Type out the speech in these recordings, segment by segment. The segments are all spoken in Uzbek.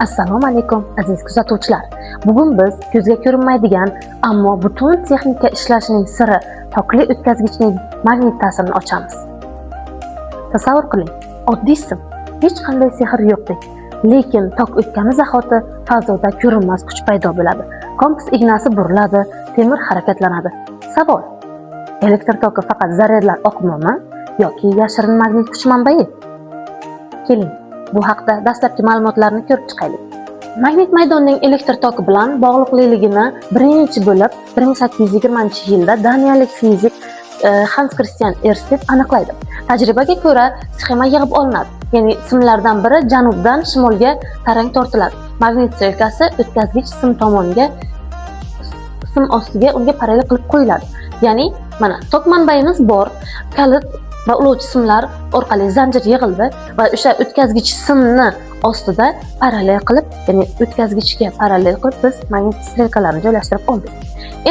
Assalomu alaykum aziz kuzatuvchilar. Bugun biz ko'zga ko'rinmaydigan, ammo butun texnika ishlashining siri tokli o'tkazgichning magnit ta'sirini ochamiz. Tasavvur qiling, oddiy sim, hech qanday sehr yo'qdek, lekin tok o'tgani zahoti fazoda ko'rinmas kuch paydo bo'ladi. Kompas ignasi buriladi, temir harakatlanadi. Savol: elektr toki faqat zaryadlar oqimimi yoki yashirin magnit kuch manbai? Keling, bu haqda dastlabki ma'lumotlarni ko'rib chiqaylik. Magnit maydonning elektr toki bilan bog'liqligini birinchi bo'lib 1820-yilda daniyalik fizik Hans Christian Ørsted aniqlaydi. Tajribaga ko'ra sxema yig'ib olinadi. Ya'ni simlardan biri janubdan shimolga tarang tortiladi. Magnit strelkasi o'tkazgich sim tomoniga sim ostiga unga parallel qilib qo'yiladi. Ya'ni mana tok manbayimiz bor, kalit va ulovchi simlar orqali zanjir yig'ildi va o'sha o'tkazgich simni ostida parallel qilib, ya'ni o'tkazgichga parallel qilib biz magnit strelkalarni joylashtirib oldik.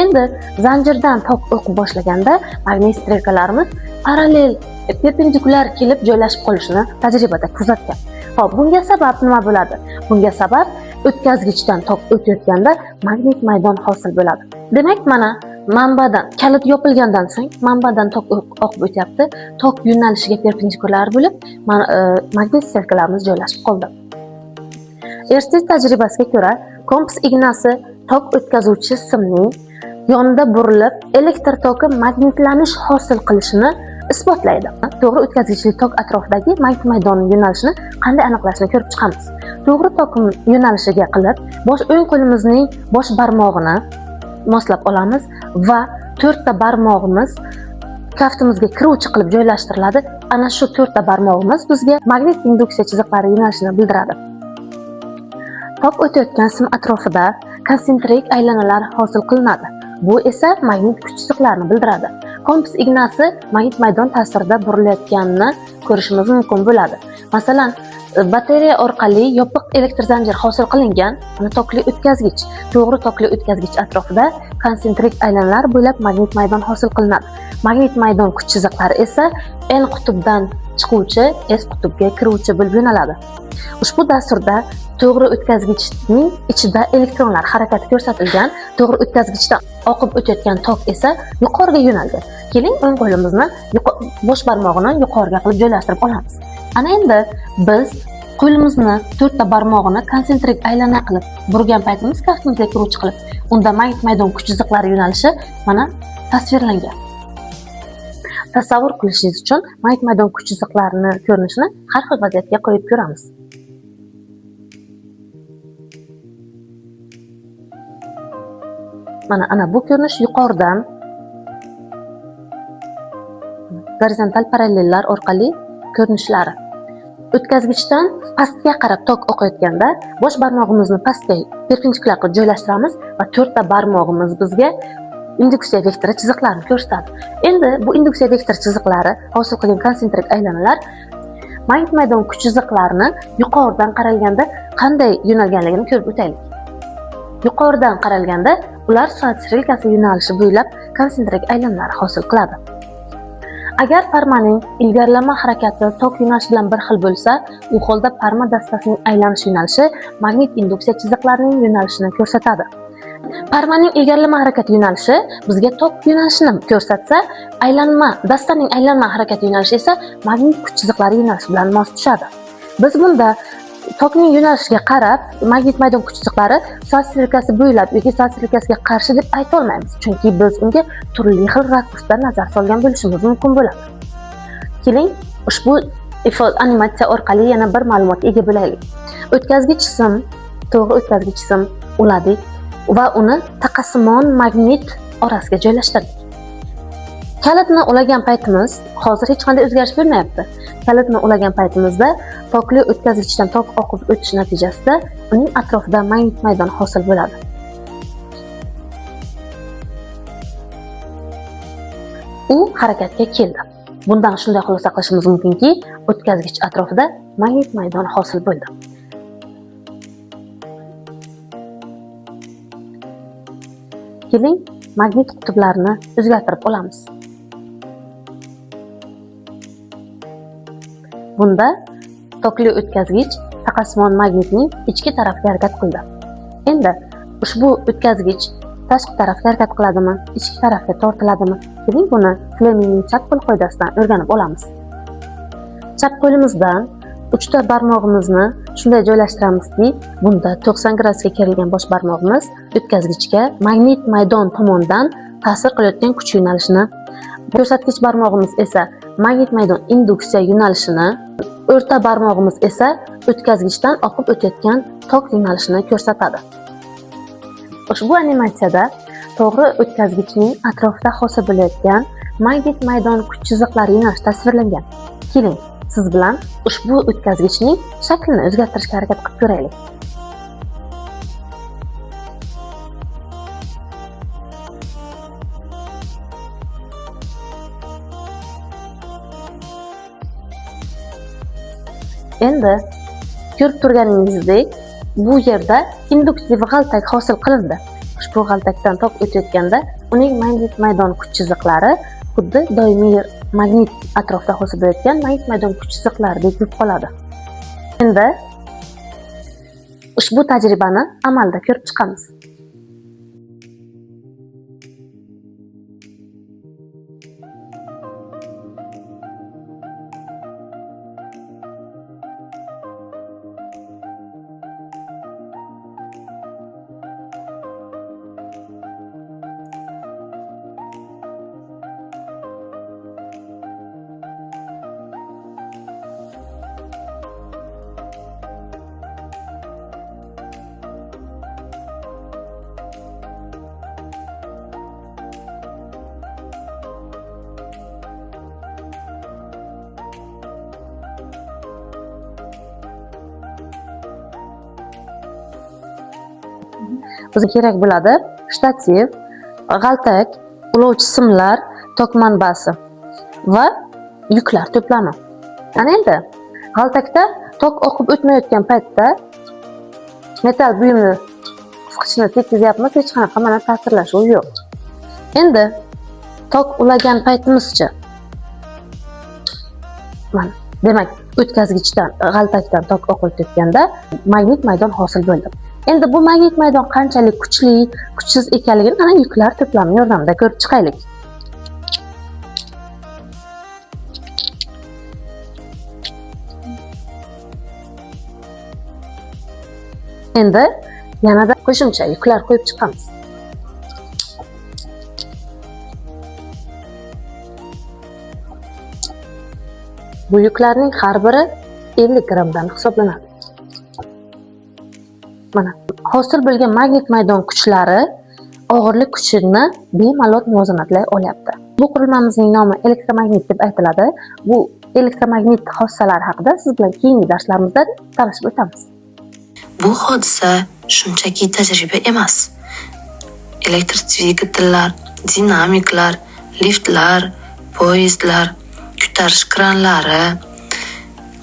Endi zanjirdan tok o'qib boshlaganda magnit strelkalarimiz parallel perpendikulyar kelib joylashib qolishini tajribada kuzatgan. Xo'p, bunga sabab nima bo'ladi? Bunga sabab o'tkazgichdan tok o'tayotganda magnit maydon hosil bo'ladi. Demak, mana manbadan kalit yopilgandan so'ng manbadan tok oqib o'tyapti. Tok yo'nalishiga perpendikulyar bo'lib, magnit strelkalarimiz joylashib qoldi. Ørsted tajribasiga ko'ra, kompas ignasi tok o'tkazuvchi simning yonida burilib, elektr toki magnitlanish hosil qilishini isbotlaydi. To'g'ri o'tkazgichli tok atrofidagi magnit maydonining yo'nalishini qanday aniqlashni ko'rib chiqamiz. To'g'ri tok yo'nalishiga qilib, o'ng qo'limizning bosh barmog'ini moslab olamiz va 4 ta barmog'imiz kaftimizga kiruvchi qilib joylashtiriladi. Ana shu 4 ta barmog'imiz bizga magnit induksiya chiziqlari yo'nalishini bildiradi. Tok o'tayotgan sim atrofida konsentrik aylanalar hosil qilinadi. Bu esa magnit kuch chiziqlarini bildiradi. Kompas ignasi magnit maydon ta'sirida burilayotganini ko'rishimiz mumkin bo'ladi. Masalan, batareya orqali yopiq elektr zanjir hosil qilingan tokli o'tkazgich, to'g'ri tokli o'tkazgich atrofida konsentrik aylanalar bo'ylab magnit maydon hosil qilinadi. Magnit maydon kuch chiziqlari esa N qutbdan chiquvchi, S qutbga kiruvchi bo'lib yo'naladi. Ushbu dasturda to'g'ri o'tkazgichning ichida elektronlar harakati ko'rsatilgan, to'g'ri o'tkazgichdan oqib o'tayotgan tok esa yuqoriga yo'nalgan. Keling, o'ng qo'limizni bosh barmog'ini yuqoriga qilib joylashtirib olamiz. Ana endi biz qo'limizni 4 ta barmog'ini konsentrik aylana qilib burgan paytimiz kaftimizga kiruvchi qilib, unda magnit maydon kuch chiziqlari yo'nalishi mana tasvirlangan. Tasavvur qilishingiz uchun magnit maydon kuch chiziqlarini ko'rinishini har xil vaziyatga qo'yib ko'ramiz. Ana bu ko'rinish yuqoridan gorizontal parallellar orqali ko'rinishlari. O'tkazgichdan pastga qarab tok oqayotganda bosh barmog'imizni pastga perpendikulyar qilib joylashtiramiz va 4 ta barmog'imiz bizga induksiya vektori chiziqlarini ko'rsatadi. Endi bu induksiya vektor chiziqlari hosil qilgan konsentrik aylanalar magnit maydon kuch chiziqlarini yuqoridan qaralganda qanday yo'nalganligini ko'rib o'taylik. Yuqoridan qaralganda ular soat strelkasi yo'nalishi bo'ylab konsentrik aylanalar hosil qiladi. Agar parmaning ilgarilama harakati tok yo'nalishi bilan bir xil bo'lsa, u holda parma dastasining aylanish yo'nalishi magnit induksiya chiziqlarining yo'nalishini ko'rsatadi. Parmaning ilgarilama harakati yo'nalishi bizga tok yo'nalishini ko'rsatsa, dastaning aylanma harakati yo'nalishi esa magnit kuch chiziqlari yo'nalishi bilan mos tushadi. Biz bunda tokning yo'nalishiga qarab magnit maydon kuch chiziqlari soat strelkasi bo'ylab yoki soat strelkasiga qarshi deb ayta olmaymiz, chunki biz unga turli xil rakursdan nazar solgan bo'lishimiz mumkin bo'ladi. Keling, ushbu animatsiya orqali yana bir ma'lumotga ega bo'laylik. O'tkazgich sim, to'g'ri o'tkazgich sim uladik va uni taqasimon magnit orasiga joylashtirdik. Kalitni ulagan paytimiz, hozir hech qanday o'zgarish bo'lmayapti. Kalitni ulagan paytimizda tokli o'tkazgichdan tok oqib o'tish natijasida uning atrofida magnit maydon hosil bo'ladi. U harakatga keldi. Bundan shunday xulosa qilishimiz mumkinki, o'tkazgich atrofida magnit maydon hosil bo'ldi. Keling, magnit qutblarini o'zgartirib olamiz. Bunda tokli o'tkazgich taqasimon magnitning ichki tarafiga harakat qildi. Endi ushbu o'tkazgich tashqi tarafga harakat qiladimi, ichki tarafga tortiladimi? Keling, buni Flemingning chap qo'l qoidasidan o'rganib olamiz. Chap qo'limizdan uchta barmog'imizni shunday joylashtiramizki, bunda 90 gradusga kerilgan bosh barmog'imiz o'tkazgichga magnit maydon tomonidan ta'sir qilayotgan kuch yo'nalishini, ko'rsatkich barmog'imiz esa magnit maydon induksiya yo'nalishini, o'rta barmog'imiz esa o'tkazgichdan oqib o'tayotgan tok yo'nalishini ko'rsatadi. Ushbu animatsiyada to'g'ri o'tkazgichning atrofida hosil bo'layotgan magnit maydon kuch chiziqlari yo'nalishi tasvirlangan. Keling, siz bilan ushbu o'tkazgichning shaklini o'zgartirishga harakat qilib ko'raylik. Endi ko'rib turganingizdek, bu yerda induktiv g'altak hosil qilindi. Ushbu g'altakdan tok o'tayotganda uning magnit maydon kuch chiziqlari xuddi doimiy magnit atrofida hosil bo'layotgan magnit maydon kuch chiziqlaridek bo'lib qoladi. Endi ushbu tajribani amalda ko'rib chiqamiz. Bizga kerak bo'ladi shtativ, g'altak, ulovchi simlar, tok manbasi va yuklar to'plami. Ana endi g'altakda tok oqib o'tmayotgan paytda metal buyumni siqichni tekkazyapmiz, hech qanaqa mana ta'sirlashuv yo'q. Endi tok ulagan paytimizcha mana demak o'tkazgichdan, g'altakdan tok oqib o'tayotganda magnit maydon hosil bo'ldi. Endi bu magnit maydon qanchalik kuchli, kuchsiz ekanligini ana yuklar to'plami yordamida ko'rib chiqaylik. Endi yanada qo'shimcha yuklar qo'yib chiqamiz. Bu yuklarning har biri 50 grammdan hisoblanadi. Mana hosil bo'lgan magnit maydon kuchlari og'irlik kuchini bemalol muvozanatlay olyapti. Bu qurilmamizning nomi elektromagnit deb aytiladi. Bu elektromagnit xossalari haqida siz bilan keyingi darslarimizda tanishib o'tamiz. Bu hodisa shunchaki tajriba emas. Elektr dvigatellar, dinamiklar, liftlar, poyezdlar, ko'tarish kranlari,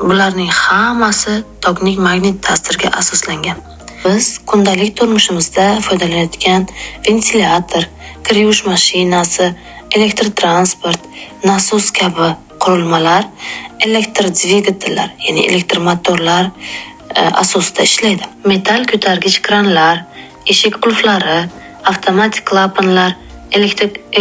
bularning hammasi tokning magnit ta'siriga asoslangan. Biz kundalik turmushimizda foydalanayotgan ventilyator, kir yuvish mashinasi, elektr transport, nasos kabi qurilmalar elektr dvigatellar, ya'ni elektr motorlar asosida ishlaydi. Metal ko'targich kranlar, eshik qulflari, avtomatik klapanlar,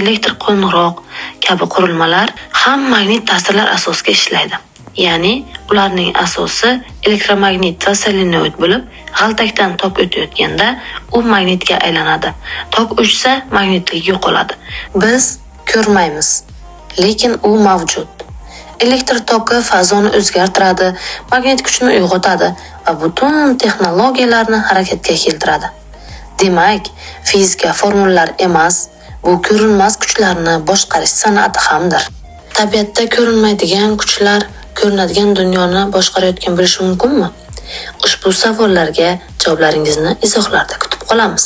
elektr qo'ng'iroq kabi qurilmalar ham magnit ta'sirlar asosiga ishlaydi. Ya'ni ularning asosi elektromagnit va solenoid bo'lib, g'altakdan tok o'tayotganda u magnitga aylanadi. Tok o'chsa, magnitlik yo'qoladi. Biz ko'rmaymiz, lekin u mavjud. Elektr toki fazoni o'zgartiradi, magnit kuchni uyg'otadi va butun texnologiyalarni harakatga keltiradi. Demak, fizika formulalar emas, bu ko'rinmas kuchlarni boshqarish san'ati hamdir. Tabiatda ko'rinmaydigan kuchlar ko'rinadigan dunyoni boshqarayotgan bo'lishi mumkinmi? Ushbu savollarga javoblaringizni izohlarda kutib qolamiz.